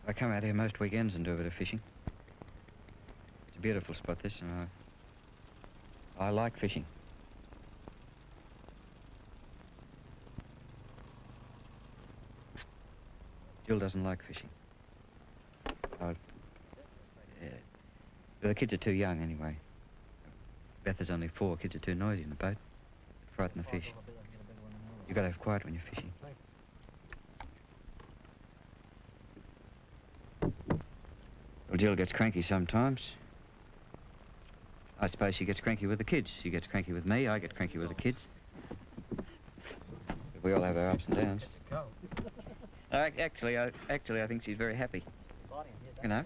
I come out here most weekends and do a bit of fishing. It's a beautiful spot, this, and I like fishing. Jill doesn't like fishing. Yeah. The kids are too young anyway. Beth is only 4. Kids are too noisy in the boat. Frighten the fish. You've got to have quiet when you're fishing. Well, Jill gets cranky sometimes. I suppose she gets cranky with the kids. She gets cranky with me. I get cranky with the kids. But we all have our ups and downs. Actually, I think she's very happy. You know,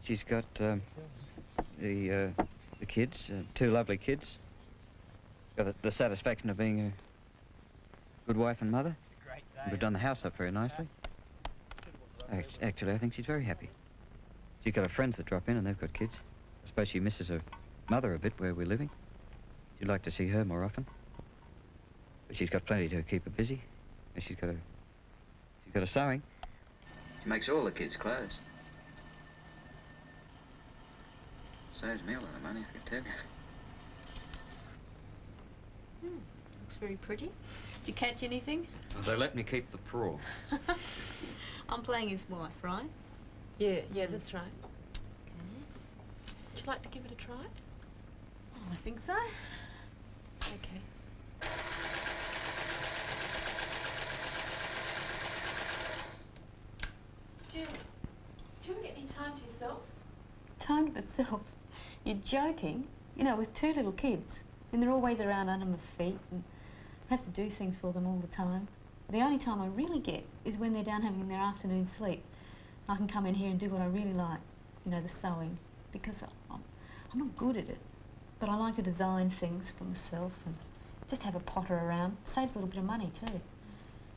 she's got the kids, 2 lovely kids. Got the satisfaction of being a good wife and mother. We've done the house up very nicely. Actually, I think she's very happy. She's got her friends that drop in and they've got kids. I suppose she misses her mother a bit where we're living. She'd like to see her more often. But she's got plenty to keep her busy. And she's got a sewing. She makes all the kids' clothes. Saves me a lot of money, I can tell you. Looks very pretty. Did you catch anything? Well, they let me keep the prawn. I'm playing his wife, right? Yeah, that's right. Okay. Would you like to give it a try? Oh, I think so. Okay. Do you ever get any time to yourself? Time to myself? You're joking? You know, with 2 little kids. And they're always around under my feet and I have to do things for them all the time. The only time I really get is when they're down having their afternoon sleep. I can come in here and do what I really like, you know, the sewing, because I'm not good at it. But I like to design things for myself and just have a potter around. Saves a little bit of money too.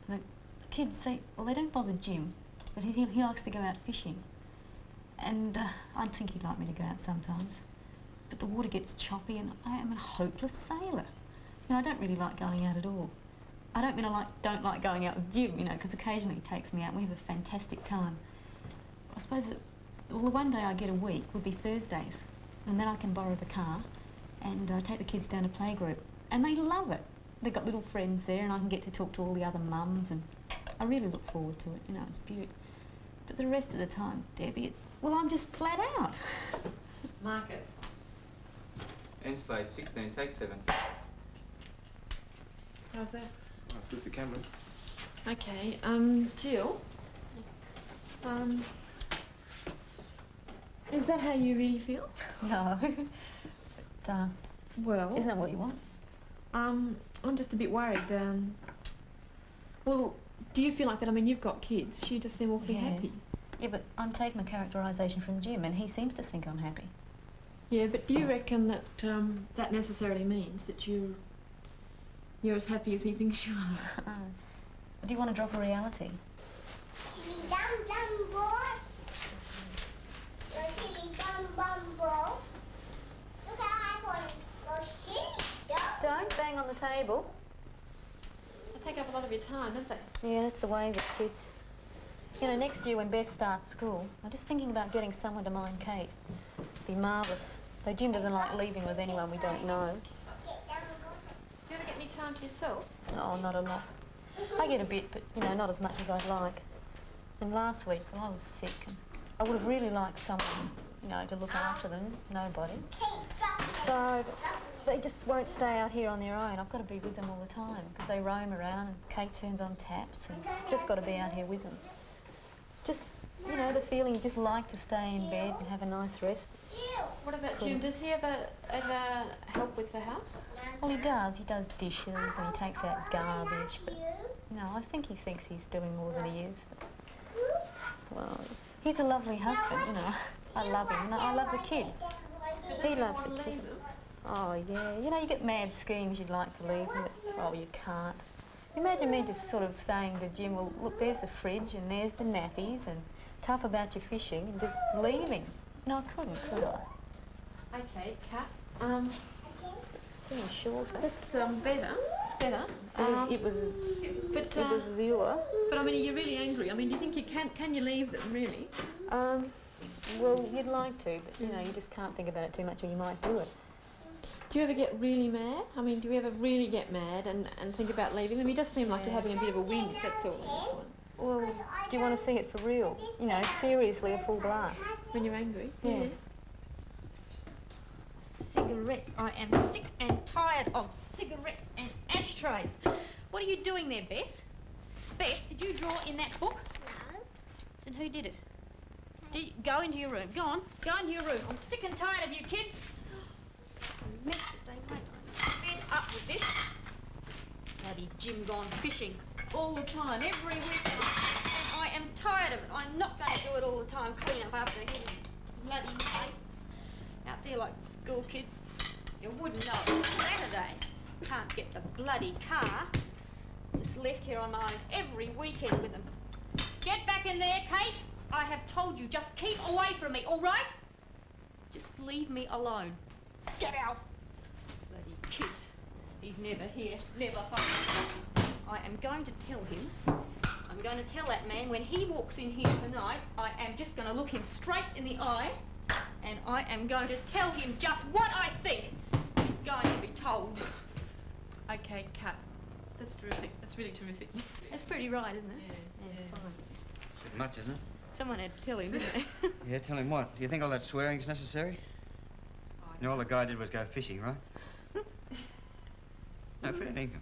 And the kids, they don't bother Jim, but he likes to go out fishing. And I think he'd like me to go out sometimes. But the water gets choppy and I am a hopeless sailor. You know, I don't really like going out at all. I don't mean I don't like going out with Jim, you know, because occasionally he takes me out and we have a fantastic time. I suppose that, well, the one day I get a week would be Thursdays, and then I can borrow the car and take the kids down to playgroup, and they love it. They've got little friends there and I can get to talk to all the other mums, and I really look forward to it, you know, it's beautiful. But the rest of the time, Debbie, well, I'm just flat out. Mark it. End slate 16, take 7. How's that? Oh, flip the camera. Okay, Jill. Is that how you really feel? No. But, well... isn't that what you want? I'm just a bit worried. Well, do you feel like that? I mean, you've got kids. You just seem awfully happy. Yeah, but I'm taking a characterisation from Jim and he seems to think I'm happy. Yeah, but do you reckon that that necessarily means that you're as happy as he thinks you are? Do you want to drop a reality? Chili dum dum boy. Go chili dum dum boy. Look at iPhone. Go chili dum. Don't bang on the table. They take up a lot of your time, don't they? Yeah, that's the way with kids. You know, next year when Beth starts school, I'm just thinking about getting someone to mind Kate. It'd be marvellous. Though Jim doesn't like leaving with anyone we don't know. Do you ever get any time to yourself? Oh, not a lot. I get a bit, but, you know, not as much as I'd like. And last week, well, I was sick, and I would have really liked someone, you know, to look after them. Nobody. So they just won't stay out here on their own. I've got to be with them all the time, because they roam around and Kate turns on taps, and just got to be out here with them. Just, you know, the feeling you just like to stay in bed and have a nice rest. What about Jim? Does he ever help with the house? Well, he does. He does dishes and he takes out garbage, but, you know, I think he thinks he's doing more than he is. But, well, he's a lovely husband, you know. I love him, and I love the kids. He loves the kids. Oh, yeah. You know, you get mad schemes you'd like to leave them, but, oh, you can't. Imagine me just sort of saying to Jim, well, look, there's the fridge and there's the nappies and tough about your fishing, and just leaving. No, I couldn't, could I? Okay, Kat. Seems short. That's better. It's better. It was Zilla. But I mean, are you really angry? I mean, do you think you can you leave them, really? Well, you'd like to, but, you know, you just can't think about it too much or you might do it. Do you ever get really mad? I mean, do you ever really get mad and think about leaving them? He does seem like you're having a bit of a whinge, that's all at this point. Well, do you want to sing it for real? You know, seriously, a full blast. When you're angry? Yeah. Cigarettes. I am sick and tired of cigarettes and ashtrays. What are you doing there, Beth? Beth, did you draw in that book? No. Then who did it? Go into your room. Go on. Go into your room. I'm sick and tired of you kids. Mess it, they make. I'm fed up with this. Bloody Jim gone fishing all the time, every weekend. And I am tired of it. I'm not going to do it all the time, clean up after his bloody mates. Out there like school kids. You wouldn't know it. Saturday. Can't get the bloody car. Just left here on my own every weekend with them. Get back in there, Kate. I have told you, just keep away from me, all right? Just leave me alone. Get out. Bloody kids. He's never here, never home. I am going to tell him, I'm going to tell that man when he walks in here tonight, I am just going to look him straight in the eye and I am going to tell him just what I think. He's going to be told. Okay, cut. That's terrific. That's really terrific. That's pretty right, isn't it? Yeah, fine. Bit much, isn't it? Someone had to tell him, didn't they? Yeah, tell him what? Do you think all that swearing's necessary? You know, all the guy did was go fishing, right? No fair income.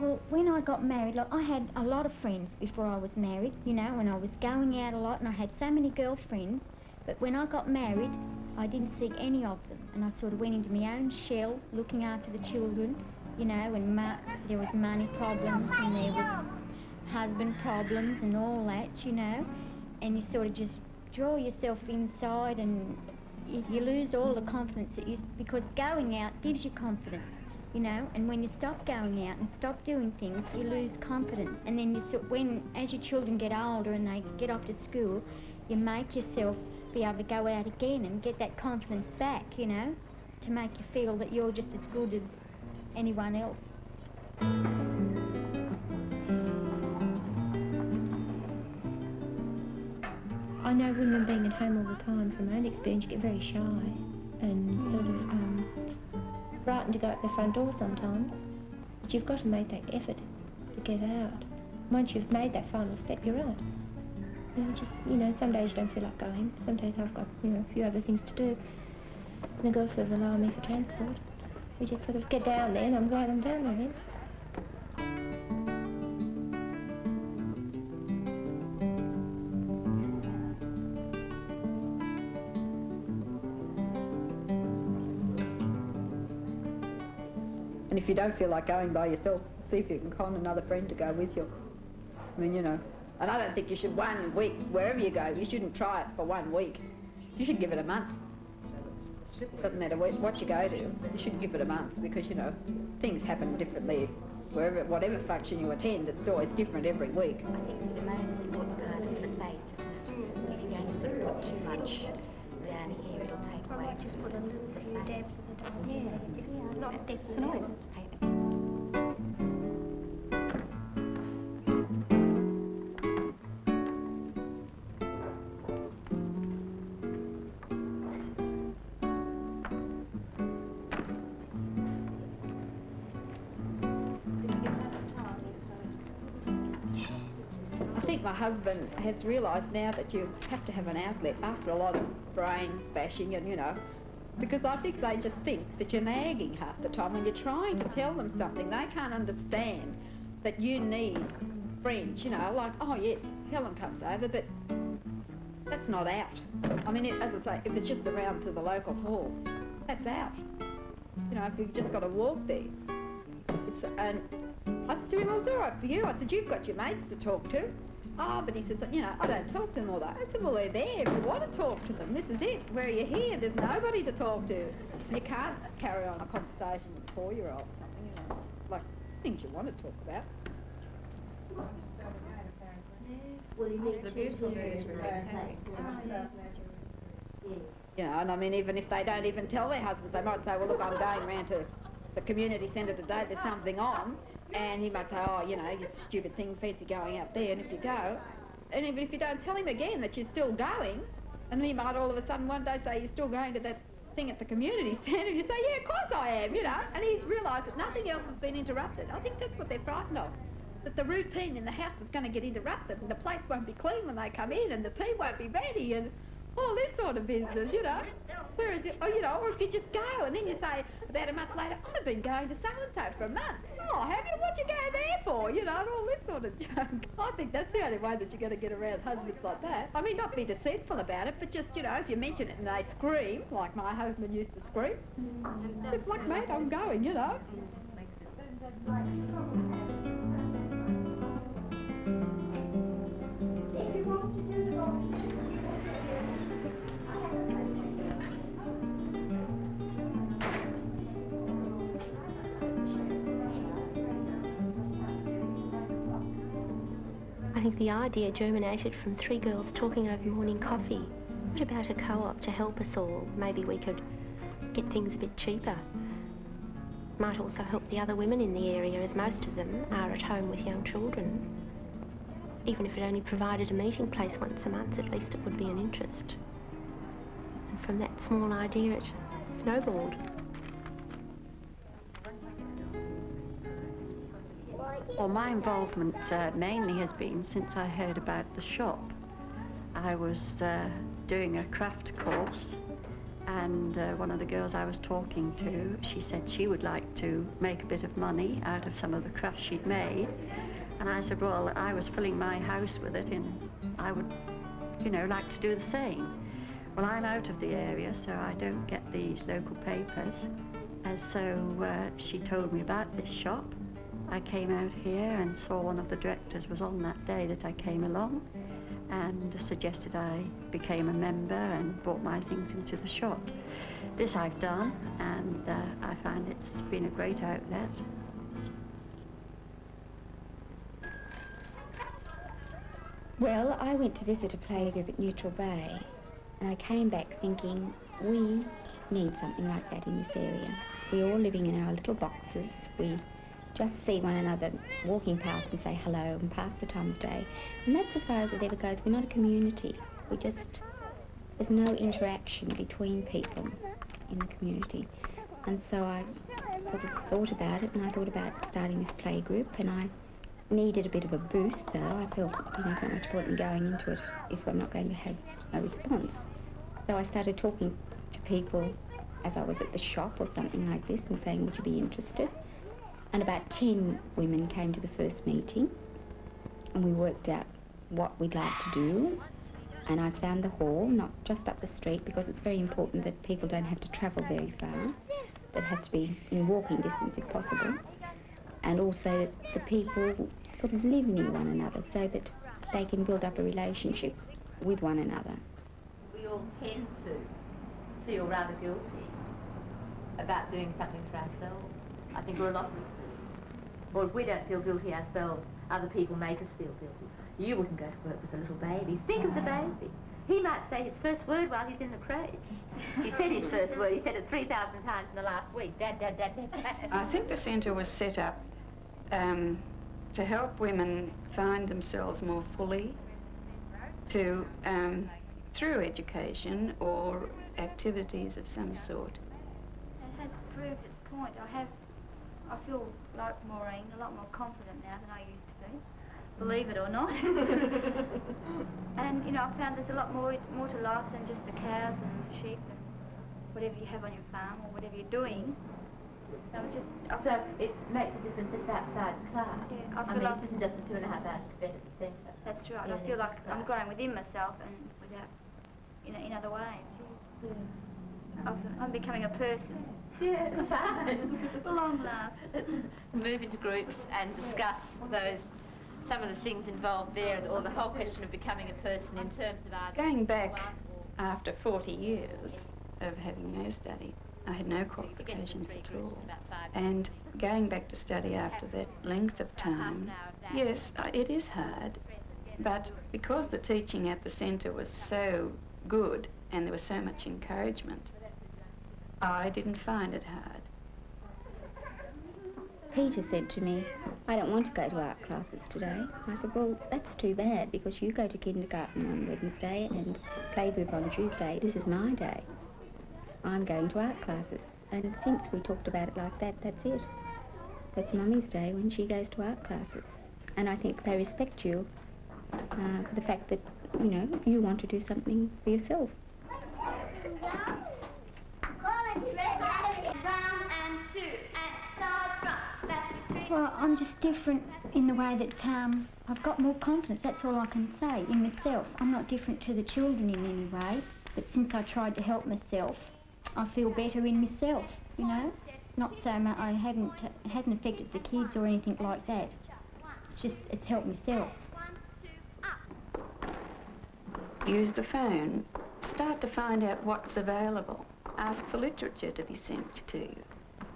Well, when I got married, like, I had a lot of friends before I was married, you know, and I was going out a lot and I had so many girlfriends. But when I got married, I didn't see any of them. And I sort of went into my own shell, looking after the children, you know, and there was money problems and there was husband problems and all that, you know. And you sort of just draw yourself inside and you lose all the confidence that because going out gives you confidence. You know, and when you stop going out and stop doing things, you lose confidence. And then as your children get older and they get off to school, you make yourself be able to go out again and get that confidence back, you know, to make you feel that you're just as good as anyone else. I know women being at home all the time, from my own experience, you get very shy and sort of frightened to go out the front door sometimes, but you've got to make that effort to get out. Once you've made that final step, you're out. You know, some days you don't feel like going. Some days I've got, you know, a few other things to do. And the girls sort of allow me for transport. We just sort of get down there and I'm gliding down with them. And if you don't feel like going by yourself, see if you can con another friend to go with you. I mean, you know, and I don't think you should 1 week, wherever you go, you shouldn't try it for 1 week. You should give it a month. Doesn't matter what you go to, you should give it a month because, you know, things happen differently. Whatever function you attend, it's always different every week. I think the most important part of the faith, isn't it? If you're going to sort of put too much down here, it'll take away. Just put a few dabs at the top. Yeah, not definitely. Always take it. I think my husband has realised now that you have to have an outlet after a lot of brain bashing and, you know, because I think they just think that you're nagging half the time when you're trying to tell them something. They can't understand that you need friends, you know, like, oh yes, Helen comes over, but that's not out. I mean, as I say, if it's just around to the local hall, that's out. You know, if you've just got to walk there. And I said to him, well, it's all right for you. I said, you've got your mates to talk to. Oh, but he says, you know, I don't talk to them all that. I said, well, they're there if you want to talk to them. This is it. Where you're here, there's nobody to talk to. You can't carry on a conversation with a 4-year-old or something, you know, like things you want to talk about. You know, and I mean, even if they don't even tell their husbands, they might say, well, look, I'm going round to the community centre today, there's something on, and he might say, oh, you know, you stupid thing, fancy going out there, and if you go, and even if you don't tell him again that you're still going, and he might all of a sudden one day say, you're still going to that thing at the community centre, and you say, yeah, of course I am, you know, and he's realised that nothing else has been interrupted. I think that's what they're frightened of, that the routine in the house is going to get interrupted, and the place won't be clean when they come in, and the tea won't be ready, and all this sort of business, you know. Whereas, you know, or if you just go and then you say about a month later, I've been going to so-and-so for a month. Oh, have you? What you go there for? You know, and all this sort of junk. I think that's the only way that you're going to get around husbands like that. I mean, not be deceitful about it, but just, you know, if you mention it and they scream, like my husband used to scream, it's like, mate, I'm going, you know. I think the idea germinated from 3 girls talking over morning coffee. What about a co-op to help us all? Maybe we could get things a bit cheaper. Might also help the other women in the area, as most of them are at home with young children. Even if it only provided a meeting place once a month, at least it would be an interest. And from that small idea, it snowballed. Well, my involvement mainly has been since I heard about the shop. I was doing a craft course, and one of the girls I was talking to, she said she would like to make a bit of money out of some of the crafts she'd made. And I said, well, I was filling my house with it, and I would, you know, like to do the same. Well, I'm out of the area, so I don't get these local papers. And so she told me about this shop. I came out here and saw one of the directors was on that day that I came along, and suggested I became a member and brought my things into the shop. This I've done, and I find it's been a great outlet. Well, I went to visit a playgroup at Neutral Bay, and I came back thinking, we need something like that in this area. We're all living in our little boxes. We just see one another walking past and say hello and pass the time of day. And that's as far as it ever goes. We're not a community. There's no interaction between people in the community. And so I sort of thought about it, and I thought about starting this playgroup, and I needed a bit of a boost, though. I felt, you know, it's not much point in going into it if I'm not going to have a response. So I started talking to people as I was at the shop or something like this and saying, would you be interested? And about 10 women came to the first meeting, and we worked out what we'd like to do. And I found the hall, not just up the street, because it's very important that people don't have to travel very far. That has to be in walking distance if possible. And also that the people sort of live near one another so that they can build up a relationship with one another. We all tend to feel rather guilty about doing something for ourselves. I think a lot of us do. Or if we don't feel guilty ourselves, other people make us feel guilty. You wouldn't go to work with a little baby. Think of the baby. He might say his first word while he's in the crèche. He said his first word. He said it 3,000 times in the last week. Dad, dad, dad, dad, dad. I think the centre was set up to help women find themselves more fully, to through education or activities of some sort. It has proved its point. I feel like Maureen, a lot more confident now than I used to be, believe it or not. And, you know, I found there's a lot more to life than just the cows and the sheep and whatever you have on your farm or whatever you're doing. So it makes a difference just outside the class. Yeah, I mean, it isn't just the 2.5 hours you spend at the centre. That's right. I feel like I'm growing within myself and without, you know, in other ways. Yeah. I'm becoming a person. Yeah, fine. Long last. Move into groups and discuss those some of the things involved there, or the whole question of becoming a person in terms of art. Going back after 40 years of having no study, I had no qualifications at all. And going back to study after that length of time, yes, it is hard. But because the teaching at the centre was so good and there was so much encouragement, I didn't find it hard. Peter said to me, I don't want to go to art classes today. I said, well, that's too bad, because you go to kindergarten on Wednesday and playgroup on Tuesday. This is my day. I'm going to art classes. And since we talked about it like that, that's it. That's Mummy's day when she goes to art classes. And I think they respect you for the fact that, you know, you want to do something for yourself. Well, I'm just different in the way that I've got more confidence, that's all I can say, in myself. I'm not different to the children in any way, but since I tried to help myself, I feel better in myself, you know? Not so much, it hasn't affected the kids or anything like that. It's just, it's helped myself. Use the phone. Start to find out what's available. Ask for literature to be sent to you.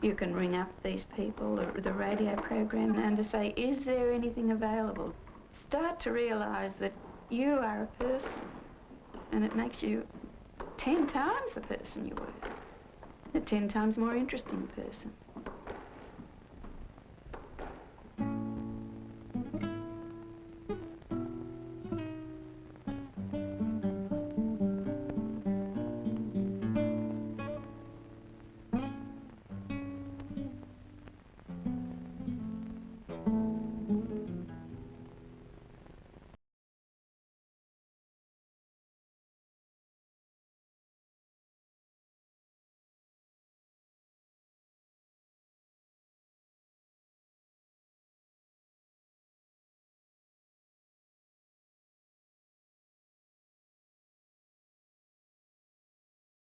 You can ring up these people or the radio program and to say, is there anything available? Start to realise that you are a person and it makes you 10 times the person you were. A 10 times more interesting person.